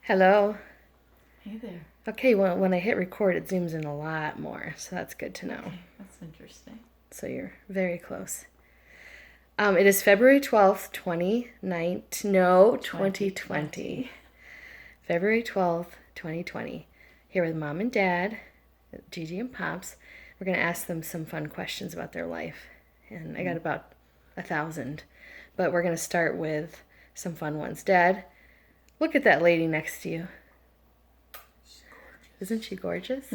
Hello. Hey there. Okay, well, when I hit record, it zooms in a lot more, so that's good to know. Okay, that's interesting. So you're very close. It is February 12th, 2019. No, 2020. February 12th, 2020. Here with Mom and Dad, Gigi and Pops. We're going to ask them some fun questions about their life. And I got about 1,000. But we're going to start with some fun ones. Dad, look at that lady next to you. Isn't she gorgeous?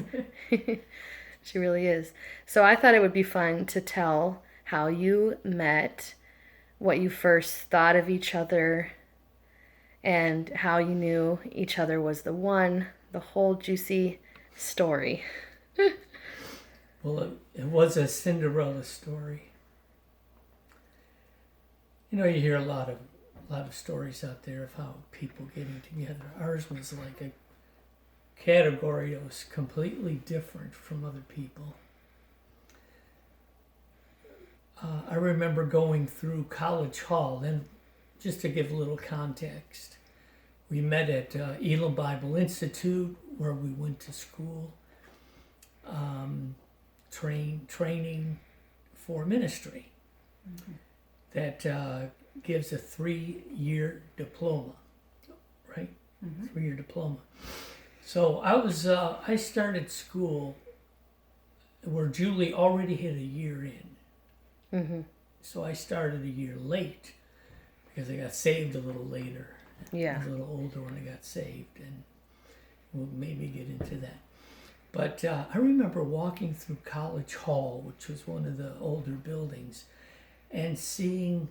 She really is. So I thought it would be fun to tell how you met, what you first thought of each other, and how you knew each other was the one, the whole juicy story. Well, it was a Cinderella story. You know, you hear a lot of stories out there of how people getting together. Ours was like a category that was completely different from other people. I remember going through College Hall, and just to give a little context, we met at Elam Bible Institute, where we went to school, training for ministry. Mm-hmm. That gives a 3-year diploma, right? Mm-hmm. 3-year diploma. So I started school where Julie already had a year in. Mm-hmm. So I started a year late because I got saved a little later. Yeah. I was a little older when I got saved, and we'll maybe get into that. But I remember walking through College Hall, which was one of the older buildings, and seeing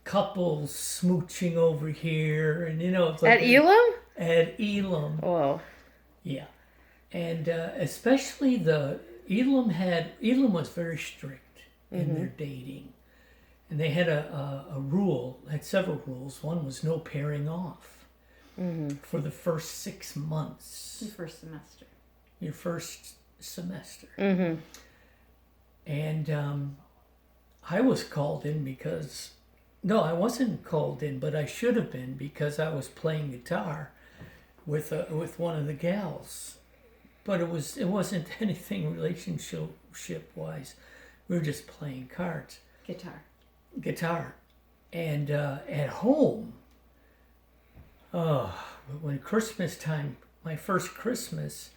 couples smooching over here, and it's like At Elam? At Elam. Whoa. Yeah. And especially Elam was very strict in their dating. And they had a rule, had several rules. One was no pairing off for the first 6 months. Your first semester. Mm-hmm. And I was called in because, no, I wasn't called in, but I should have been because I was playing guitar with one of the gals. But it wasn't anything relationship wise. We were just playing cards. Guitar. And at home, when Christmas time, my first Christmas,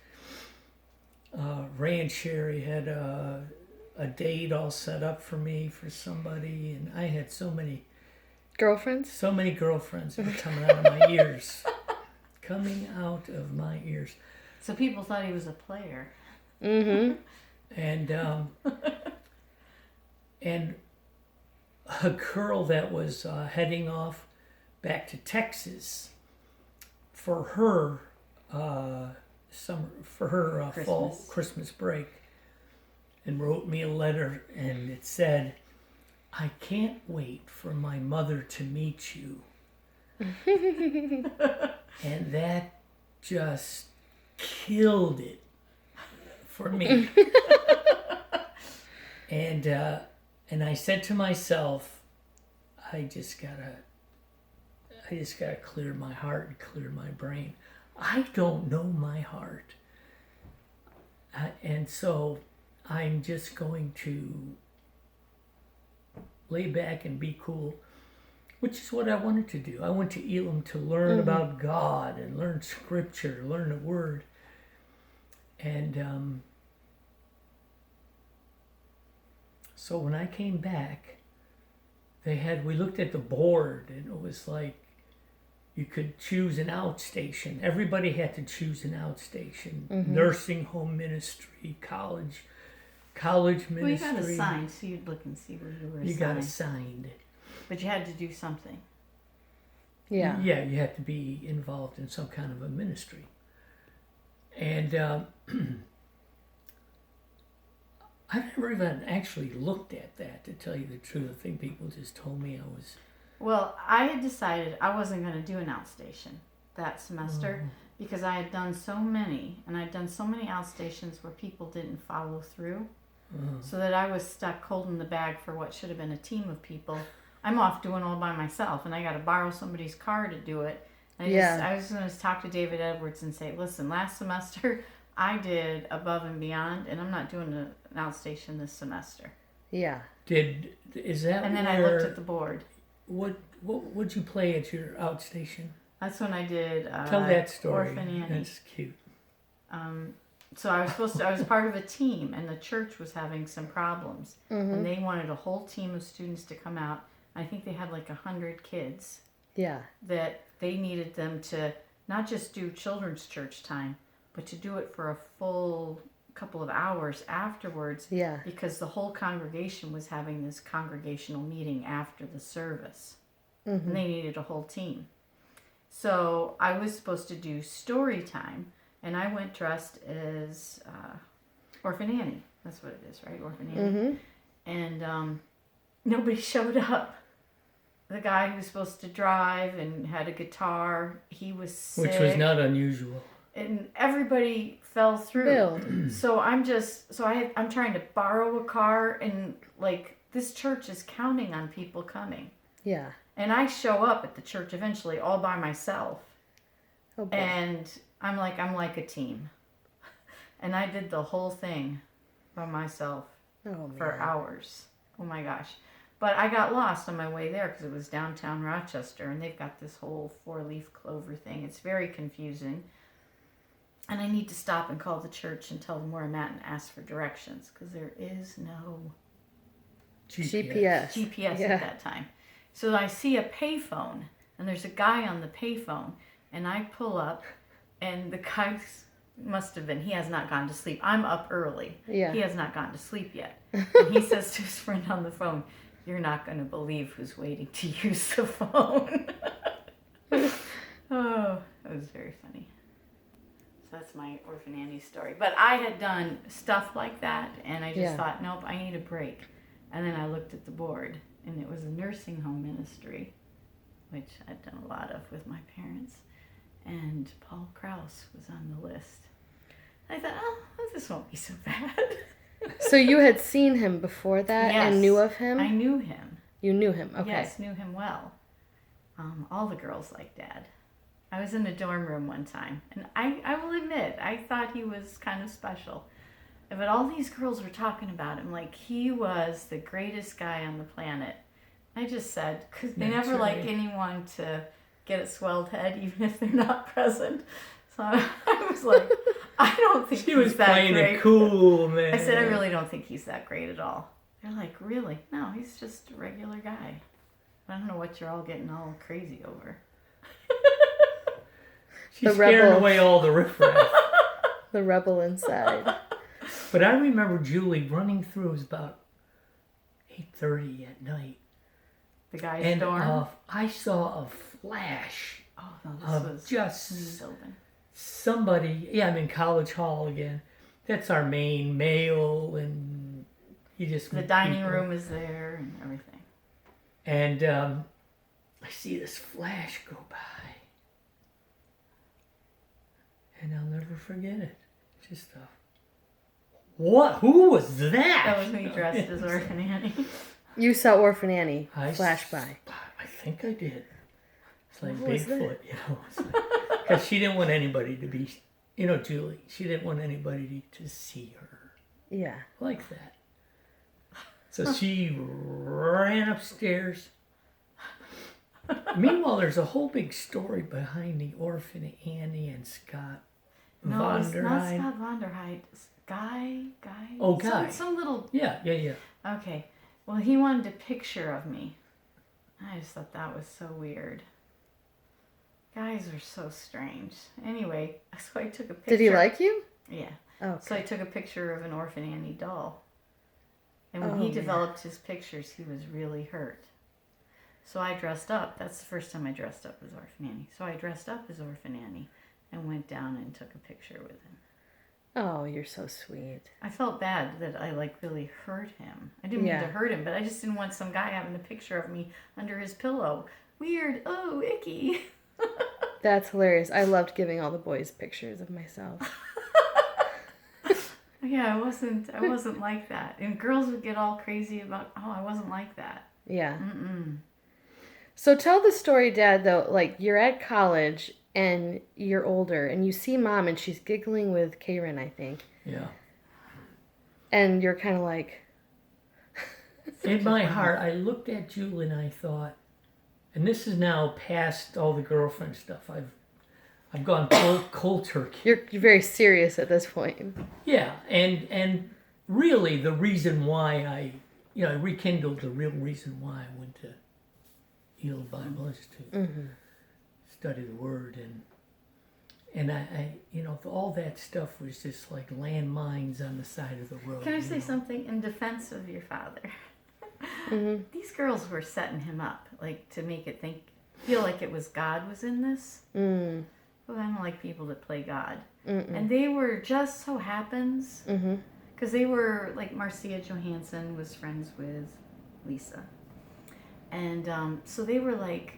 Ray and Sherry had a date all set up for me for somebody, and I had so many girlfriends that were coming out of my ears. Coming out of my ears. So people thought he was a player. Mm-hmm. And a girl that was heading off back to Texas for her fall Christmas break, and wrote me a letter, and it said, "I can't wait for my mother to meet you." And that just killed it for me. And I said to myself, I just gotta clear my heart and clear my brain. I don't know my heart. And so I'm just going to lay back and be cool, which is what I wanted to do. I went to Elam to learn about God and learn scripture, learn the word. And so when I came back, we looked at the board, and it was like you could choose an outstation. Everybody had to choose an outstation. Mm-hmm. Nursing home ministry, college ministry. Well, you got assigned, so you'd look and see where you were assigned. You got assigned. But you had to do something. Yeah. Yeah, you had to be involved in some kind of a ministry. And I never even actually looked at that, to tell you the truth. I think people just told me I was... Well, I had decided I wasn't going to do an outstation that semester because I had done so many, and I'd done so many outstations where people didn't follow through, so that I was stuck holding the bag for what should have been a team of people. I'm off doing all by myself, and I got to borrow somebody's car to do it, I was going to talk to David Edwards and say, listen, last semester I did above and beyond, and I'm not doing an outstation this semester. Yeah. Is that And then where, I looked at the board. What would you play at your outstation? That's when I did Tell that story. Orphan Annie. That's cute. So I was part of a team, and the church was having some problems, and they wanted a whole team of students to come out. I think they had like 100 kids. Yeah. That they needed them to not just do children's church time, but to do it for a full couple of hours afterwards. Yeah. Because the whole congregation was having this congregational meeting after the service, Mm-hmm. and they needed a whole team. So I was supposed to do story time. And I went dressed as Orphan Annie. That's what it is, right? Orphan Annie. Mm-hmm. And nobody showed up. The guy who was supposed to drive and had a guitar, he was sick. Which was not unusual. And everybody fell through. Billed. So I'm trying to borrow a car, and like this church is counting on people coming. Yeah. And I show up at the church eventually all by myself. Oh boy. And I'm like a team. And I did the whole thing by myself for hours. Oh my gosh. But I got lost on my way there because it was downtown Rochester, and they've got this whole 4-leaf clover thing. It's very confusing. And I need to stop and call the church and tell them where I'm at and ask for directions because there is no GPS. at that time. So I see a payphone, and there's a guy on the payphone, and I pull up, and the guy must have been, he has not gone to sleep. I'm up early. Yeah. He has not gone to sleep yet. And he says to his friend on the phone, "You're not going to believe who's waiting to use the phone." Oh, that was very funny. So that's my Orphan Annie story. But I had done stuff like that, and I just thought, nope, I need a break. And then I looked at the board, and it was a nursing home ministry, which I'd done a lot of with my parents. And Paul Krause was on the list. I thought, oh, this won't be so bad. So you had seen him before that and knew of him? I knew him. You knew him, okay. Yes, knew him well. All the girls liked Dad. I was in a dorm room one time, and I will admit, I thought he was kind of special. But all these girls were talking about him like he was the greatest guy on the planet. I just said, because they never like anyone to get a swelled head, even if they're not present. So I was like, I don't think he was he's that playing great. it cool, man. I said, I really don't think he's that great at all. They're like, really? No, he's just a regular guy. I don't know what you're all getting all crazy over. She's scaring away all the riffraff. The rebel inside. But I remember Julie running through. It was about 8:30 at night. The guy's dorm? I saw a flash. Oh, no, this was just building. Somebody. Yeah, I'm in College Hall again. That's our main male, and you just the dining room is there and everything. And I see this flash go by, and I'll never forget it. Just what? Who was that? That was me dressed as Orphan Annie. You saw Orphan Annie flash by. I think I did. It's like What was Bigfoot, you know. Because she didn't want anybody to be, Julie. She didn't want anybody to see her. Yeah. Like that. So she ran upstairs. Meanwhile, there's a whole big story behind the Orphan Annie and Scott No, it's not Vonderheide. Scott Vonderheide. Guy. Oh, Guy. Some little. Yeah. Okay. Well, he wanted a picture of me. I just thought that was so weird. Guys are so strange. Anyway, so I took a picture. Did he like you? Yeah. Oh. So I took a picture of an Orphan Annie doll. And when he developed his pictures, he was really hurt. So I dressed up. That's the first time I dressed up as Orphan Annie. So I dressed up as Orphan Annie and went down and took a picture with him. Oh, you're so sweet. I felt bad that I really hurt him. I didn't mean to hurt him, but I just didn't want some guy having a picture of me under his pillow. Weird. Oh, icky. That's hilarious. I loved giving all the boys pictures of myself. Yeah, I wasn't like that. And girls would get all crazy about, I wasn't like that. Yeah. Mm-mm. So tell the story, Dad, though. Like, you're at college and you're older and you see Mom and she's giggling with Karen, I think. Yeah. And you're kind of like... In my heart, I looked at Julie and I thought, and this is now past all the girlfriend stuff. I've gone cold turkey. You're very serious at this point. Yeah, and really the reason why I rekindled the real reason why I went to Yale Bible is to study the Word, and I all that stuff was just like landmines on the side of the road. Can I say something in defense of your father? These girls were setting him up, like, to make it feel like it was God was in this. Well, I don't like people that play God. And they were just so happens, because they were, like, Marcia Johansson was friends with Lisa. And so they were like,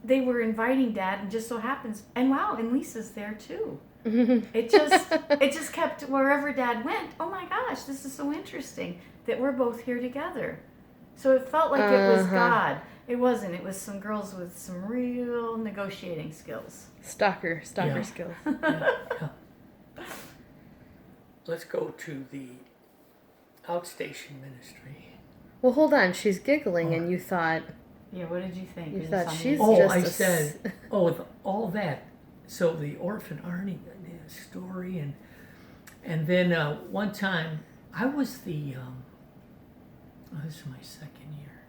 they were inviting Dad, and just so happens, and wow, and Lisa's there too. It just kept, wherever Dad went, oh my gosh, this is so interesting that we're both here together. So it felt like it was God. It wasn't. It was some girls with some real negotiating skills. Stalker Yeah. skills. Yeah. Let's go to the outstation ministry. Well, hold on. She's giggling and you thought... Yeah, what did you think? You Is thought something- she's- Oh, just I a said, with all that. So the orphan Arnie story, and then one time I was this is my second year.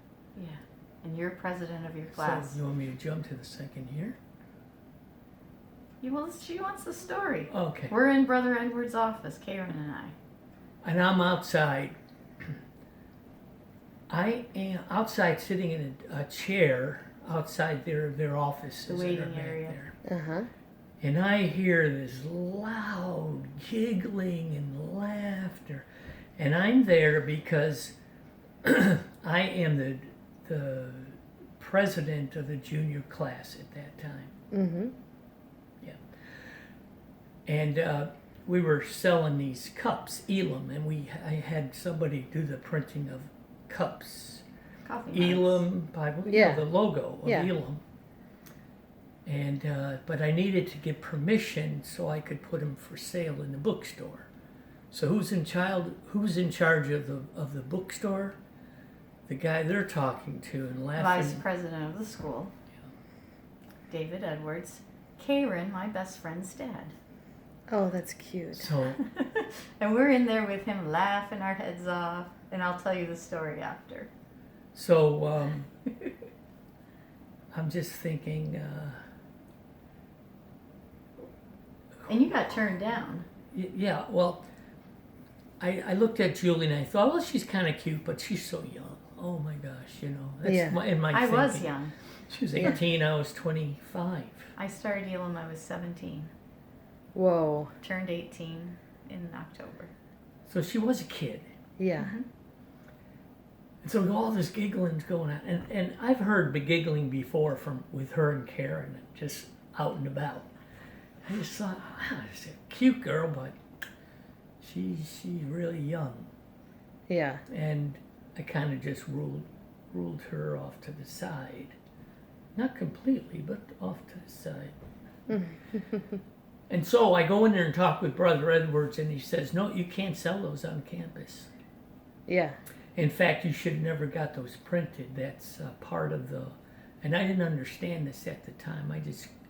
Yeah, and you're president of your class. So you want me to jump to the second year? She wants the story. Okay. We're in Brother Edward's office, Karen and I. And I'm outside. I am outside sitting in a chair outside their offices. The that are waiting back area. there. Uh-huh. And I hear this loud giggling and laughter. And I'm there because I am the president of the junior class at that time. Mm-hmm. Yeah. And we were selling these cups, Elam, and I had somebody do the printing of cups. Coffee mugs. Elam Bible, Yeah. the logo of Yeah. Elam. And but I needed to get permission so I could put them for sale in the bookstore. So who's in charge of the bookstore? The guy they're talking to and laughing. Vice president of the school. David Edwards. Karen, my best friend's dad. Oh, that's cute. So And we're in there with him laughing our heads off. And I'll tell you the story after. I'm just thinking. And you got turned down. Yeah, well, I looked at Julie and I thought, well, she's kind of cute, but she's so young. Oh my gosh, that's Yeah. in my I thinking. was young. She was 18, I was 25. I started Elam, I was 17. Whoa. Turned 18 in October. So she was a kid. Yeah. And so all this giggling's going on. And I've heard the giggling before with her and Karen, just out and about. I just thought, wow, she's a cute girl, but she's really young. Yeah. And I kind of just ruled her off to the side. Not completely, but off to the side. And so I go in there and talk with Brother Edwards, and he says, no, you can't sell those on campus. Yeah. In fact, you should have never got those printed. That's part of the... And I didn't understand this at the time.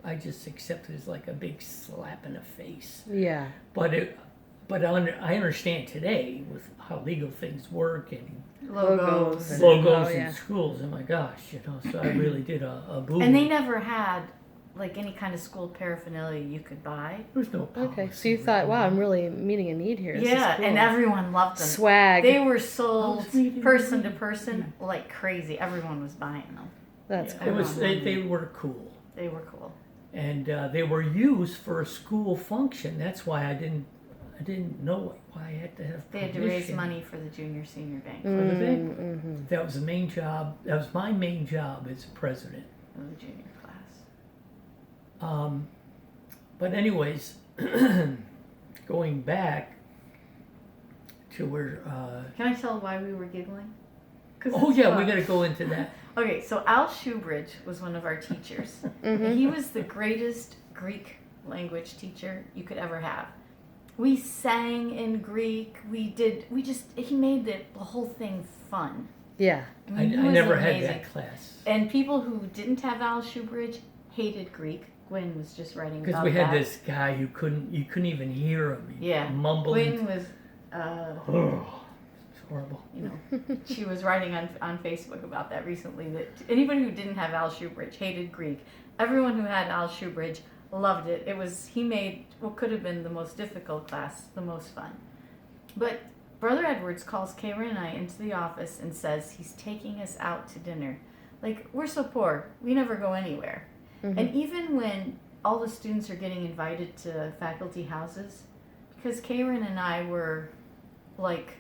I just accepted it as like a big slap in the face. Yeah. But I understand today with how legal things work and Logos. logos Oh, in yeah. schools. Oh my gosh, so I really did a boom. And they never had like any kind of school paraphernalia you could buy. There was no policy. Okay. So you thought, wow, I'm really meeting a need here. This is Yeah, cool. and everyone loved them. Swag. They were sold Oh, sweet. person to person like crazy. Everyone was buying them. That's Yeah, cool. it was they were cool, They were cool. and they were used for a school function. That's why I didn't know why I had to have They had to permission raise money for the junior senior bank for the bank. Mm-hmm. That was the main job. That was my main job as president. of the junior class. But anyways, going back to where. Can I tell why we were giggling? 'Cause Oh it's yeah, fun. we got to go into that. Okay, so Al Shoebridge was one of our teachers. And he was the greatest Greek language teacher you could ever have. We sang in Greek. He made the whole thing fun. Yeah. I mean, he was never had amazing. that class. And people who didn't have Al Shoebridge hated Greek. Gwen was just writing about Because we had that. this guy who you couldn't even hear him. He Yeah. mumbled. Gwen was, It's horrible. you know, she was writing on Facebook about that recently, that anybody who didn't have Al Shoebridge hated Greek. Everyone who had Al Shoebridge loved it. He made what could have been the most difficult class the most fun. But Brother Edwards calls Karen and I into the office and says he's taking us out to dinner. Like, we're so poor, we never go anywhere. And even when all the students are getting invited to faculty houses, because Karen and I were like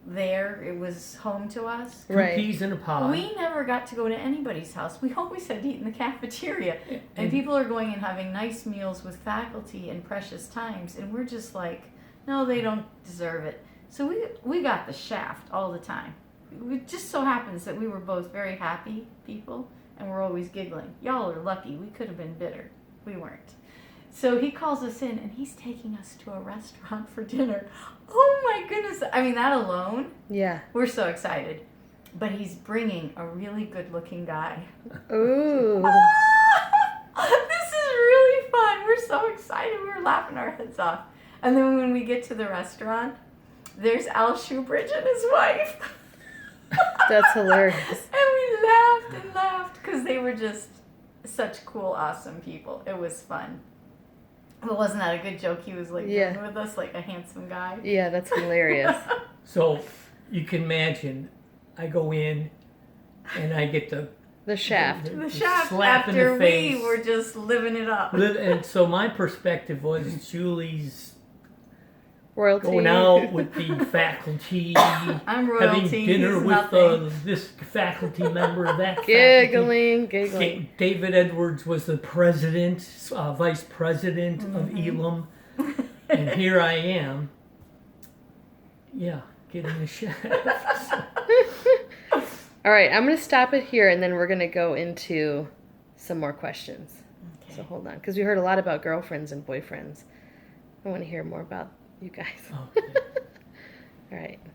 there, it was home to us. Right. Peas in a pod. We never got to go to anybody's house. We always had to eat in the cafeteria. And people are going and having nice meals with faculty in precious times. And we're just like, no, they don't deserve it. So we got the shaft all the time. It just so happens that we were both very happy people. And we're always giggling. Y'all are lucky. We could have been bitter. We weren't. So he calls us in and he's taking us to a restaurant for dinner. Oh my goodness. I mean, that alone, Yeah. we're so excited. But he's bringing a really good looking guy. Ooh. This is really fun. We're so excited. We were laughing our heads off. And then when we get to the restaurant, there's Al Shoebridge and his wife. That's hilarious. And we laughed and laughed because they were just such cool, awesome people. It was fun. But wasn't that a good joke he was like doing with us, like a handsome guy? Yeah, that's hilarious. So you can imagine, I go in and I get The shaft. The shaft slap in after the face. we were just living it up. And so my perspective was Julie's Royalty. going out with the faculty, I'm royalty. having dinner He's with nothing. this faculty member, that faculty. Giggling. David Edwards was the president, vice president of Elam, and here I am, getting the shaft. All right, I'm going to stop it here, and then we're going to go into some more questions. Okay. So hold on, because we heard a lot about girlfriends and boyfriends. I want to hear more about you guys. Okay. All right.